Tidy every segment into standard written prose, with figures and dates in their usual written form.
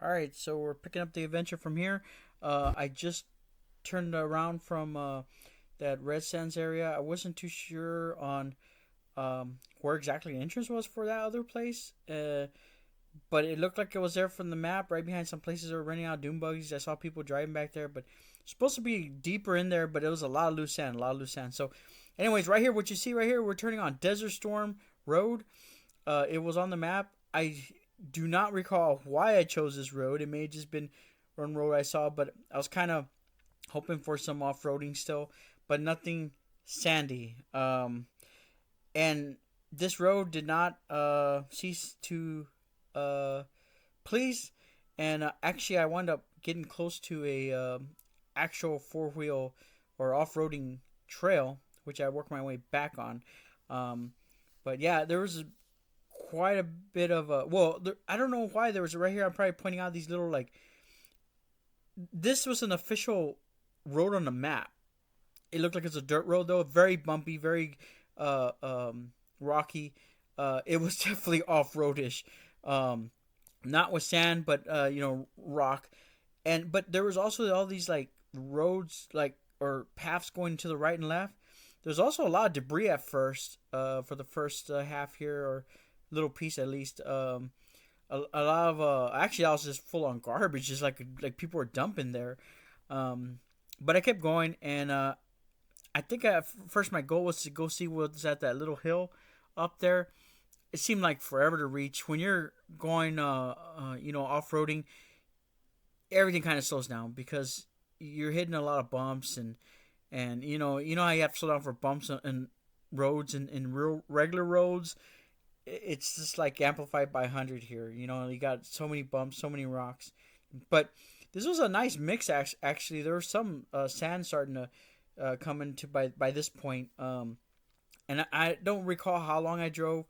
All right, so we're picking up the adventure from here. I just turned around from that Red Sands area. I wasn't too sure on where exactly the entrance was for that other place, but it looked like it was there from the map, right behind some places that were renting out dune buggies. I saw people driving back there, but it's supposed to be deeper in there, but it was a lot of loose sand, a lot of loose sand. So, anyways, right here, what you see right here, we're turning on Desert Storm Road. It was on the map. I do not recall why I chose this road. It may have just been one road I saw, but I was kind of hoping for some off roading still, but nothing sandy. And this road did not cease to uh, please. And actually, I wound up getting close to a actual four wheel or off roading trail, which I worked my way back on. Um, but yeah, there was quite a bit of a I don't know why there was right here. I'm probably pointing out these little like this was an official road on the map. It looked like it's a dirt road though, very bumpy, very uh, um, rocky. It was definitely off roadish, um, not with sand, but rock. And but there was also all these like roads like or paths going to the right and left. There's also a lot of debris at first, for the first half here or little piece at least. A lot of actually I was just full on garbage, just like people were dumping there. Um, but I kept going, and I think at first my goal was to go see what's at that little hill up there. It seemed like forever to reach. When you're going, off roading, everything kind of slows down because you're hitting a lot of bumps and you know how you have to slow down for bumps and roads and real regular roads. It's just like amplified by 100 here. You know, you got so many bumps, so many rocks. But this was a nice mix. Actually, there was some sand starting to come into by this point. And I don't recall how long I drove.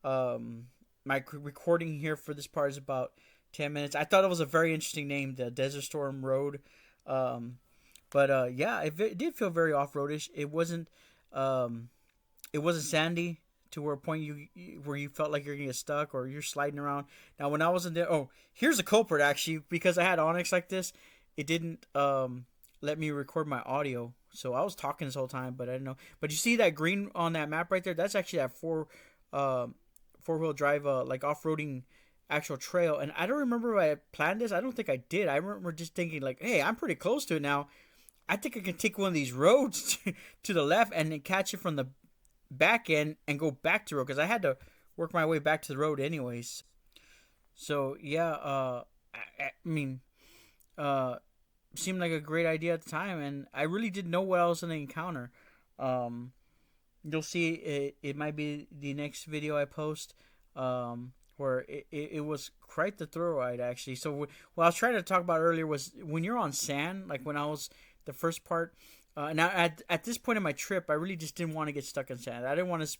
My recording here for this part is about 10 minutes. I thought it was a very interesting name, the Desert Storm Road. Um, but yeah, it did feel very off roadish. It wasn't sandy to where a point where you felt like you're gonna get stuck or you're sliding around. Now when I was in there, oh, here's a culprit actually because I had Onyx like this, it didn't let me record my audio. So I was talking this whole time, but I didn't know. But you see that green on that map right there? That's actually that uh, four wheel drive like off roading actual trail. And I don't remember if I planned this. I don't think I did. I remember just thinking like, hey, I'm pretty close to it now. I think I can take one of these roads to the left and then catch it from the back end and go back to the road because I had to work my way back to the road anyways. So yeah, I mean, uh, seemed like a great idea at the time, and I really didn't know what I was gonna encounter. Um, you'll see it might be the next video I post, where it was quite the thrill ride actually. So what I was trying to talk about earlier was when you're on sand, like when I was the first part. Now at this point in my trip, I really just didn't want to get stuck in sand. I didn't want to.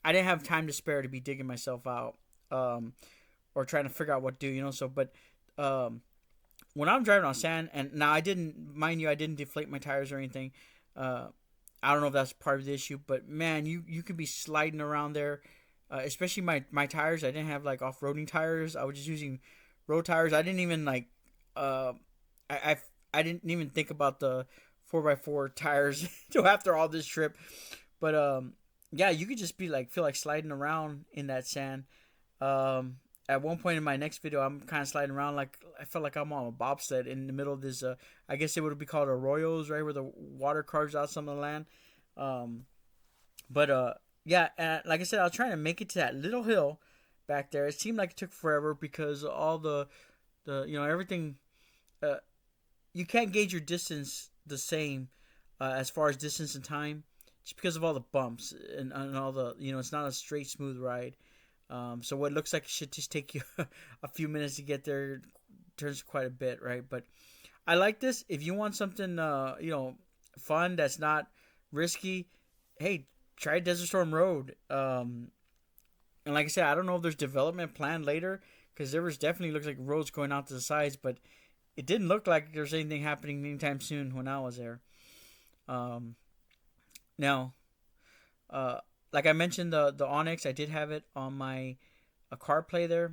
I didn't have time to spare to be digging myself out, or trying to figure out what to do. You know. So, but um, when I'm driving on sand, and now I didn't, mind you, I didn't deflate my tires or anything. Uh, I don't know if that's part of the issue, but man, you could be sliding around there, especially my tires. I didn't have like off roading tires. I was just using road tires. I didn't even like, uh, I, I I didn't even think about the 4x4 tires until after all this trip. But yeah, you could just be like feel like sliding around in that sand. At one point in my next video, I'm kind of sliding around like I felt like I'm on a bobsled in the middle of this. I guess it would be called arroyos, right, where the water carves out some of the land. Um, but yeah, and like I said, I was trying to make it to that little hill back there. It seemed like it took forever because all the everything. Uh, you can't gauge your distance the same as far as distance and time, just because of all the bumps and all the it's not a straight smooth ride. So what looks like it should just take you a few minutes to get there turns quite a bit, right? But I like this. If you want something fun that's not risky, hey, try Desert Storm Road. And like I said, I don't know if there's development planned later because there was definitely looks like roads going out to the sides, but it didn't look like there's anything happening anytime soon when I was there. Um, now, uh, like I mentioned, the Onyx, I did have it on my a car play there.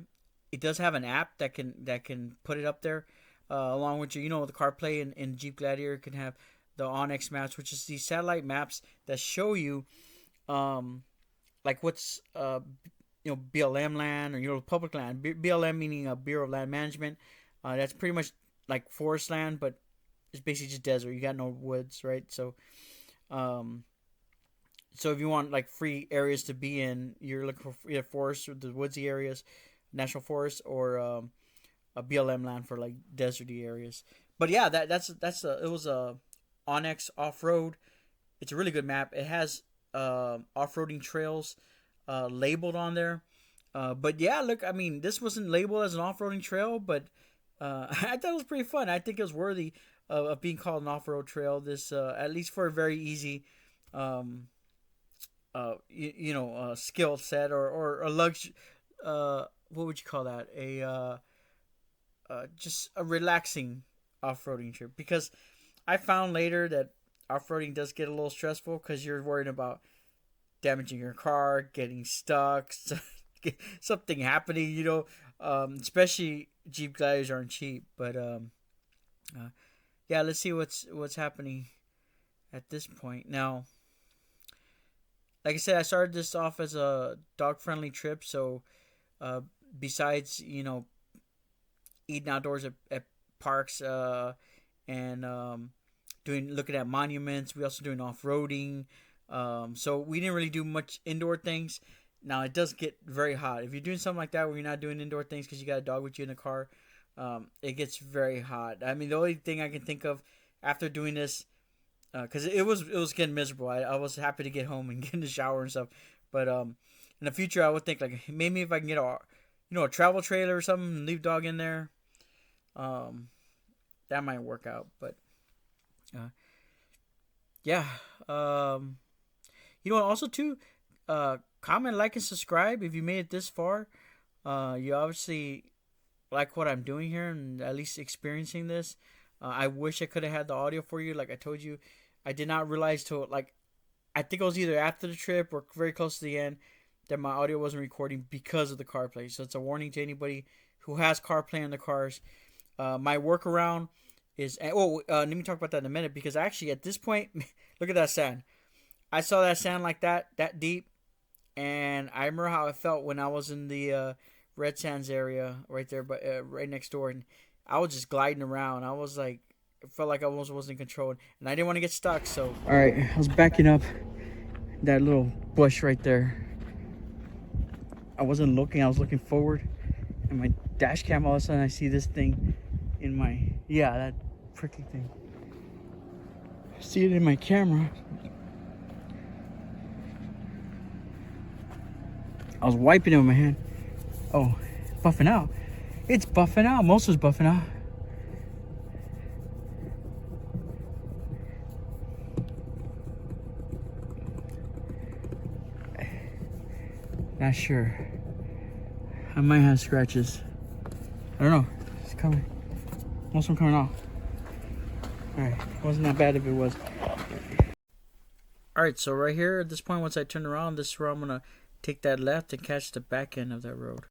it does have an app that can put it up there, along with your, the CarPlay and Jeep Gladiator can have the Onyx maps, which is these satellite maps that show you, like what's BLM land, or public land. BLM meaning a Bureau of Land Management. That's pretty much like forest land, but it's basically just desert. You got no woods, right? Um, so if you want like free areas to be in, you're looking for either forest or the woodsy areas, national forest, or a BLM land for like deserty areas. But yeah, it was a Onyx off road. It's a really good map. It has off roading trails labeled on there. But yeah, look, I mean, this wasn't labeled as an off roading trail, but I thought it was pretty fun. I think it was worthy of being called an off road trail. This, at least for a very easy, skill set, or a luxury. What would you call that? Just a relaxing off roading trip. Because I found later that off roading does get a little stressful because you're worried about damaging your car, getting stuck, something happening, especially Jeep Gliders aren't cheap. But yeah, let's see what's happening at this point. Now, like I said, I started this off as a dog friendly trip, so besides eating outdoors at parks, and looking at monuments, we also doing off roading. So we didn't really do much indoor things. Now it does get very hot. If you're doing something like that where you're not doing indoor things because you got a dog with you in the car, it gets very hot. I mean, the only thing I can think of after doing this, because it was getting miserable. I was happy to get home and get in the shower and stuff. But in the future, I would think like maybe if I can get a travel trailer or something and leave dog in there, that might work out. But yeah, also too, comment, like, and subscribe if you made it this far. You obviously like what I'm doing here and at least experiencing this. I wish I could have had the audio for you. Like I told you, I did not realize till I think it was either after the trip or very close to the end that my audio wasn't recording because of the CarPlay. So it's a warning to anybody who has CarPlay in the cars. My workaround is, let me talk about that in a minute, because actually at this point, look at that sand. I saw that sand like that deep, and I remember how I felt when I was in the Red Sands area right there, but right next door, and I was just gliding around. I was like, it felt like I almost wasn't controlled, and I didn't want to get stuck. So, all right, I was backing up that little bush right there. I wasn't looking; I was looking forward, and my dash cam, all of a sudden, I see this thing in that freaking thing. I see it in my camera. I was wiping it with my hand. Oh, buffing out. It's buffing out. Most was buffing out. Not sure. I might have scratches. I don't know. It's coming. Most of them coming off. Alright. Wasn't that bad if it was. Alright, so right here at this point, once I turn around, this is where I'm going to take that left and catch the back end of that road.